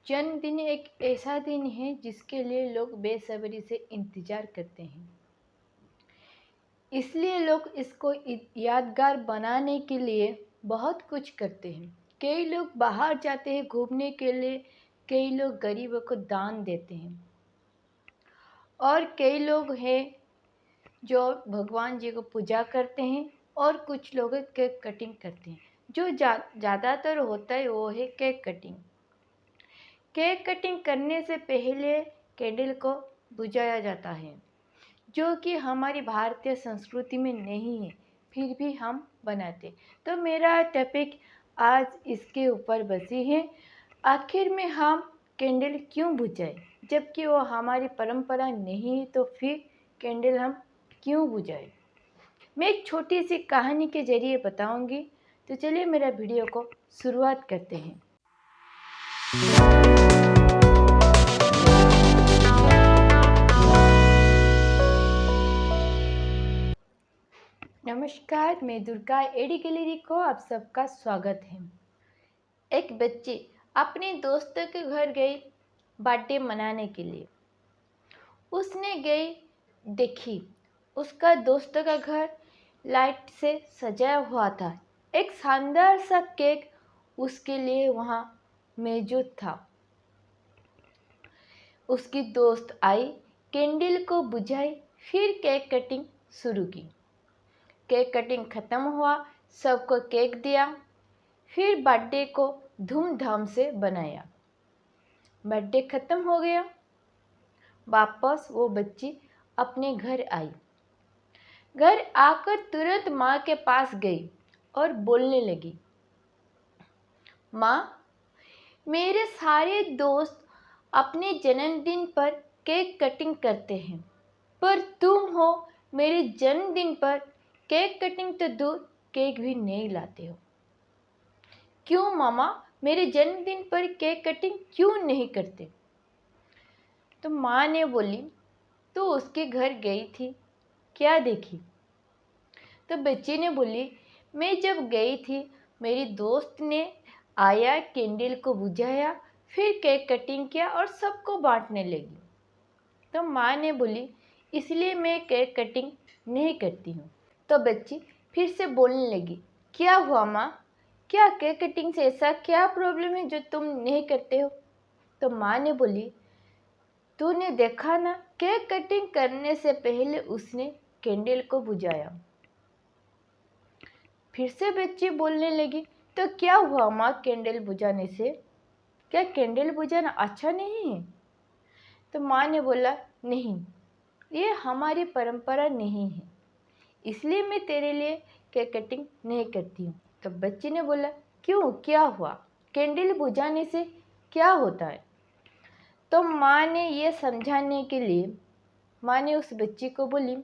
जन्मदिन एक ऐसा दिन है जिसके लिए लोग बेसब्री से इंतज़ार करते हैं। इसलिए लोग इसको यादगार बनाने के लिए बहुत कुछ करते हैं। कई लोग बाहर जाते हैं घूमने के लिए, कई लोग गरीबों को दान देते हैं और कई लोग हैं जो भगवान जी को पूजा करते हैं और कुछ लोग केक कटिंग करते हैं। जो ज़्यादातर होता है वो है केक कटिंग। केक कटिंग करने से पहले कैंडल को बुझाया जाता है, जो कि हमारी भारतीय संस्कृति में नहीं है, फिर भी हम बनाते। तो मेरा टॉपिक आज इसके ऊपर बसी है। आखिर में हम कैंडल क्यों बुझाएं, जबकि वो हमारी परंपरा नहीं है, तो फिर कैंडल हम क्यों बुझाएं? मैं एक छोटी सी कहानी के जरिए बताऊंगी। तो चलिए मेरा वीडियो को शुरुआत करते हैं। नमस्कार, मैं दुर्गा एडी गैलरी को आप सबका स्वागत है। एक बच्ची अपने दोस्तों के घर गई बर्थडे मनाने के लिए। उसने गई देखी उसका दोस्तों का घर लाइट से सजाया हुआ था। एक शानदार सा केक उसके लिए वहाँ मौजूद था। उसकी दोस्त आई, कैंडल को बुझाई, फिर केक कटिंग शुरू की। केक कटिंग ख़त्म हुआ, सबको केक दिया, फिर बर्थडे को धूमधाम से बनाया। बर्थडे ख़त्म हो गया। वापस वो बच्ची अपने घर आई। घर आकर तुरंत माँ के पास गई और बोलने लगी, माँ, मेरे सारे दोस्त अपने जन्मदिन पर केक कटिंग करते हैं, पर तुम हो मेरे जन्मदिन पर केक कटिंग तो दूर केक भी नहीं लाते हो। क्यों मामा, मेरे जन्मदिन पर केक कटिंग क्यों नहीं करते? तो माँ ने बोली, तो उसके घर गई थी, क्या देखी? तो बच्ची ने बोली, मैं जब गई थी मेरी दोस्त ने आया, कैंडल को बुझाया, फिर केक कटिंग किया और सबको बांटने लगी। तो माँ ने बोली, इसलिए मैं केक कटिंग नहीं करती हूँ। तो बच्ची फिर से बोलने लगी, क्या हुआ माँ, क्या केक कटिंग से ऐसा क्या प्रॉब्लम है जो तुम नहीं करते हो? तो माँ ने बोली, तूने देखा ना, केक कटिंग करने से पहले उसने कैंडल को बुझाया। फिर से बच्ची बोलने लगी, तो क्या हुआ माँ कैंडल बुझाने से? क्या कैंडल बुझाना अच्छा नहीं है? तो माँ ने बोला, नहीं, ये हमारी परंपरा नहीं है, इसलिए मैं तेरे लिए केक कटिंग नहीं करती हूँ। तो बच्ची ने बोला, क्यों, क्या हुआ, कैंडल बुझाने से क्या होता है? तो माँ ने ये समझाने के लिए माँ ने उस बच्ची को बोली,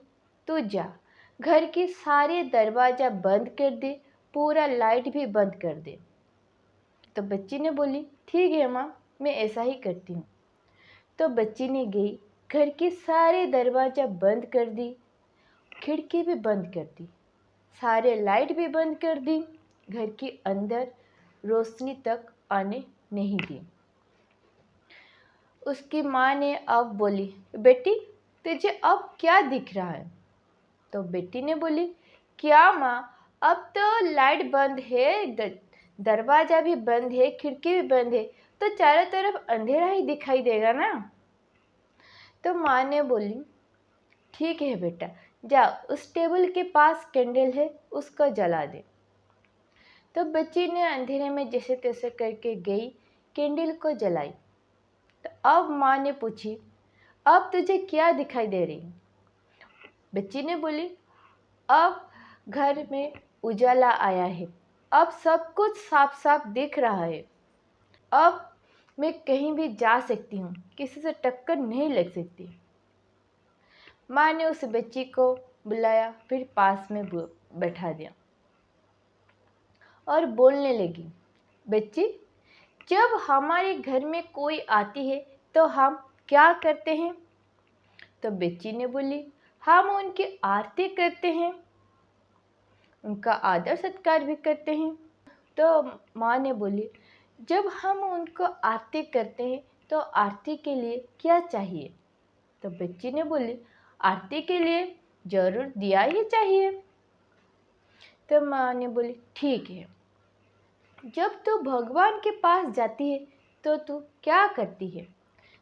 तू जा घर की सारे दरवाज़ा बंद कर दे, पूरा लाइट भी बंद कर दे। तो बच्ची ने बोली, ठीक है माँ, मैं ऐसा ही करती हूँ। तो बच्ची ने गई, घर की सारे दरवाज़ा बंद कर दी, खिड़की भी बंद कर दी, सारे लाइट भी बंद कर दी, घर के अंदर रोशनी तक आने नहीं दी। उसकी माँ ने अब बोली, बेटी तुझे अब क्या दिख रहा है? तो बेटी ने बोली, क्या माँ, अब तो लाइट बंद है, दरवाज़ा भी बंद है, खिड़की भी बंद है, तो चारों तरफ अंधेरा ही दिखाई देगा ना। तो माँ ने बोली, ठीक है बेटा, जा उस टेबल के पास कैंडल है उसको जला दे। तो बच्ची ने अंधेरे में जैसे तैसे करके गई, कैंडल को जलाई। तो अब माँ ने पूछी, अब तुझे क्या दिखाई दे रही? बच्ची ने बोली, अब घर में उजाला आया है, अब सब कुछ साफ साफ दिख रहा है, अब मैं कहीं भी जा सकती हूँ, किसी से टक्कर नहीं लग सकती। माँ ने उस बच्ची को बुलाया, फिर पास में बैठा दिया और बोलने लगी, बच्ची, जब हमारे घर में कोई आती है तो हम क्या करते हैं? तो बच्ची ने बोली, हम उनकी आरती करते हैं, उनका आदर सत्कार भी करते हैं। तो माँ ने बोली, जब हम उनको आरती करते हैं तो आरती के लिए क्या चाहिए? तो बच्ची ने बोली, आरती के लिए जरूर दिया ही चाहिए। तो माँ ने बोली, ठीक है। जब तू भगवान के पास जाती है तो तू क्या करती है?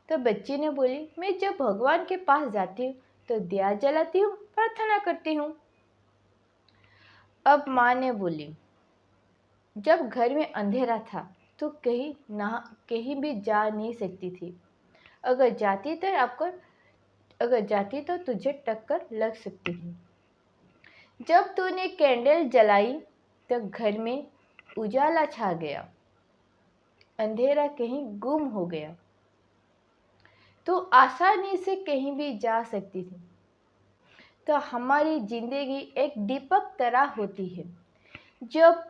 तो बच्ची ने बोली, मैं जब भगवान के पास जाती हूँ तो दिया जलाती हूँ, प्रार्थना करती हूँ। अब माँ ने बोली, जब घर में अंधेरा था तो कहीं भी जा नहीं सकती थी। अगर जाती तो तुझे टक्कर लग सकती थी। जब तूने कैंडल जलाई तो घर में उजाला छा गया, अंधेरा कहीं गुम हो गया। तो आसानी से कहीं भी जा सकती थी। तो हमारी जिंदगी एक दीपक तरह होती है। जब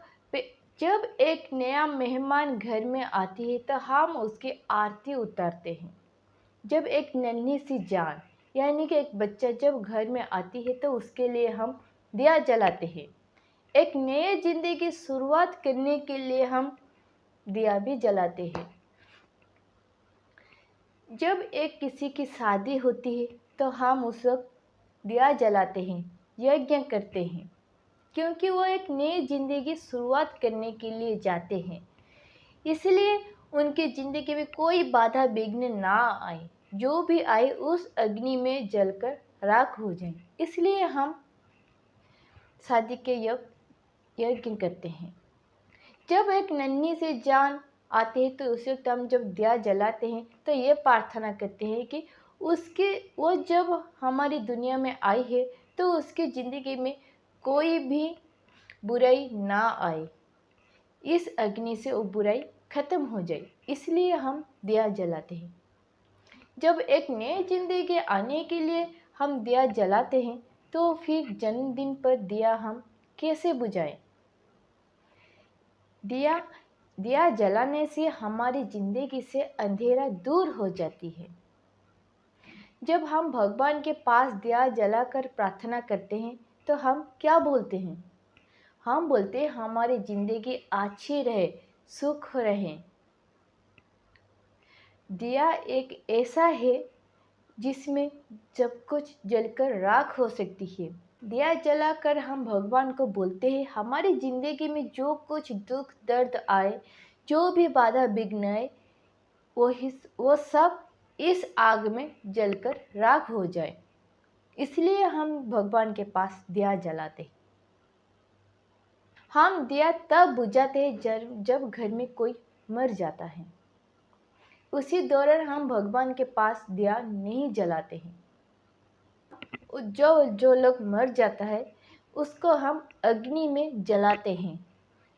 जब एक नया मेहमान घर में आती है तो हम उसकी आरती उतारते हैं। जब एक नन्ही सी जान यानी कि एक बच्चा जब घर में आती है तो उसके लिए हम दिया जलाते हैं। एक नए जिंदगी की शुरुआत करने के लिए हम दिया भी जलाते हैं। जब एक किसी की शादी होती है तो हम उस वक्त दिया जलाते हैं, यज्ञ करते हैं, क्योंकि वो एक नई जिंदगी की शुरुआत करने के लिए जाते हैं। इसलिए उनकी जिंदगी में कोई बाधा विघ्न ना आए, जो भी आए उस अग्नि में जलकर राख हो जाए। इसलिए हम शादी के यज्ञ करते हैं। जब एक नन्ही सी जान आती है तो उस वक्त हम जब दिया जलाते हैं तो ये प्रार्थना करते हैं कि वो जब हमारी दुनिया में आई है तो उसकी ज़िंदगी में कोई भी बुराई ना आए, इस अग्नि से वो बुराई खत्म हो जाए। इसलिए हम दिया जलाते हैं। जब एक नए जिंदगी आने के लिए हम दिया जलाते हैं तो फिर जन्मदिन पर दिया हम कैसे बुझाएं? दिया जलाने से हमारी जिंदगी से अंधेरा दूर हो जाती है। जब हम भगवान के पास दिया जलाकर प्रार्थना करते हैं तो हम क्या बोलते हैं? हम बोलते हैं हमारी जिंदगी अच्छी रहे, सुख रहे। दिया एक ऐसा है जिसमें सब कुछ जलकर राख हो सकती है। दिया जलाकर हम भगवान को बोलते हैं हमारी ज़िंदगी में जो कुछ दुख दर्द आए, जो भी बाधा विघ्न आए, वो सब इस आग में जलकर राख हो जाए। इसलिए हम भगवान के पास दिया जलाते हैं। हम दिया तब बुझाते हैं जब घर में कोई मर जाता है। उसी दौरान हम भगवान के पास दिया नहीं जलाते हैं। जो लोग मर जाता है उसको हम अग्नि में जलाते हैं।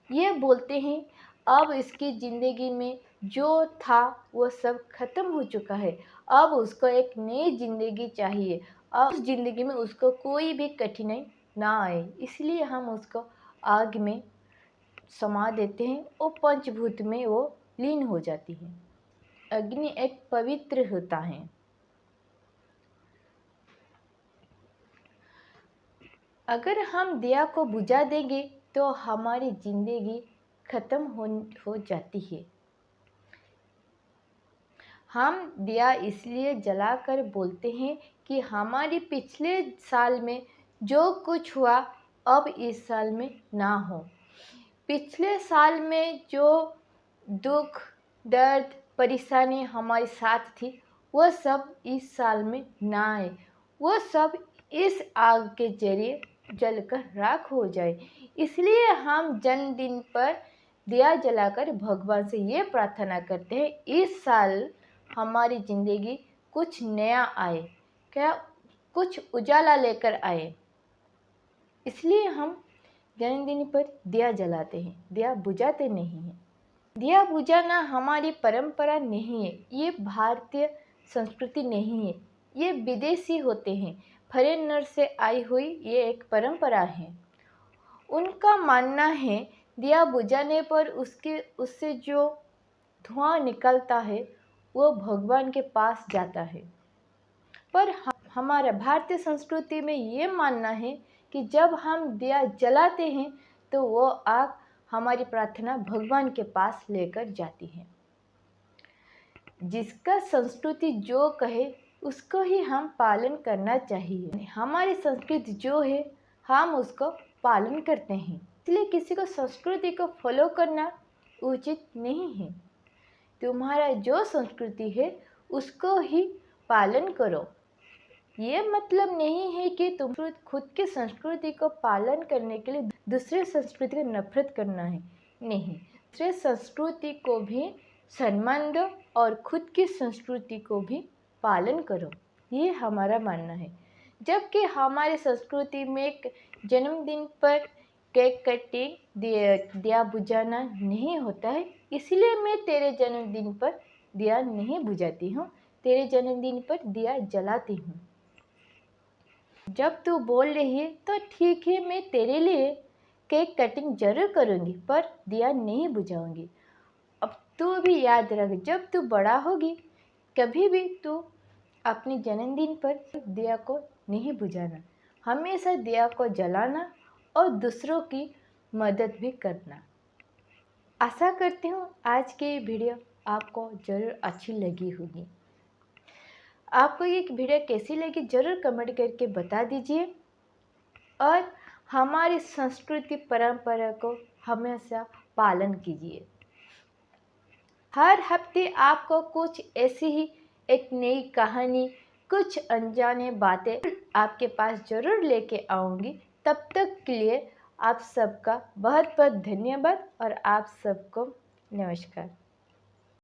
ये बोलते हैं अब इसकी ज़िंदगी में जो था वो सब खत्म हो चुका है, अब उसको एक नई ज़िंदगी चाहिए, अब उस ज़िंदगी में उसको कोई भी कठिनाई ना आए। इसलिए हम उसको आग में समा देते हैं और पंचभूत में वो लीन हो जाती है। अग्नि एक पवित्र होता है। अगर हम दिया को बुझा देंगे तो हमारी जिंदगी खत्म हो जाती है। हम दिया इसलिए जलाकर बोलते हैं कि हमारी पिछले साल में जो कुछ हुआ अब इस साल में ना हो। पिछले साल में जो दुख दर्द परेशानी हमारे साथ थी वो सब इस साल में ना आए, वो सब इस आग के जरिए जलकर राख हो जाए। इसलिए हम जन्मदिन पर दिया जलाकर भगवान से ये प्रार्थना करते हैं इस साल हमारी ज़िंदगी कुछ नया आए, क्या कुछ उजाला लेकर आए। इसलिए हम जन्मदिन पर दिया जलाते हैं, दिया बुझाते नहीं हैं। दिया बुझाना हमारी परंपरा नहीं है, ये भारतीय संस्कृति नहीं है, ये विदेशी होते हैं, फॉरेनर से आई हुई ये एक परंपरा है। उनका मानना है दिया बुझाने पर उससे जो धुआं निकलता है वो भगवान के पास जाता है। पर हमारा भारतीय संस्कृति में ये मानना है कि जब हम दिया जलाते हैं तो वो आग हमारी प्रार्थना भगवान के पास लेकर जाती है। जिसका संस्कृति जो कहे उसको ही हम पालन करना चाहिए। हमारी संस्कृति जो है हम उसको पालन करते हैं, इसलिए किसी को संस्कृति को फॉलो करना उचित नहीं है। तुम्हारा जो संस्कृति है उसको ही पालन करो। ये मतलब नहीं है कि तुम खुद की संस्कृति को पालन करने के लिए दूसरे संस्कृति को नफरत करना है। नहीं, दूसरे संस्कृति को भी सम्मान दो और खुद की संस्कृति को भी पालन करो, ये हमारा मानना है। जबकि हमारी संस्कृति में एक जन्मदिन पर केक कटिंग दिया बुझाना नहीं होता है, इसलिए मैं तेरे जन्मदिन पर दिया नहीं बुझाती हूँ, तेरे जन्मदिन पर दिया जलाती हूँ। जब तू बोल रही है तो ठीक है, मैं तेरे लिए केक कटिंग जरूर करूँगी पर दिया नहीं बुझाऊँगी। अब तू भी याद रख, जब तू बड़ा होगी कभी भी तू अपने जन्मदिन पर दिया को नहीं बुझाना, हमेशा दिया को जलाना और दूसरों की मदद भी करना। आशा करती हूँ आज की वीडियो आपको ज़रूर अच्छी लगी होगी। आपको ये वीडियो कैसी लगी ज़रूर कमेंट करके बता दीजिए और हमारी संस्कृति परंपरा को हमेशा पालन कीजिए। हर हफ्ते आपको कुछ ऐसी ही एक नई कहानी, कुछ अनजाने बातें आपके पास ज़रूर लेके आऊँगी। तब तक के लिए आप सबका बहुत बहुत धन्यवाद और आप सबको नमस्कार।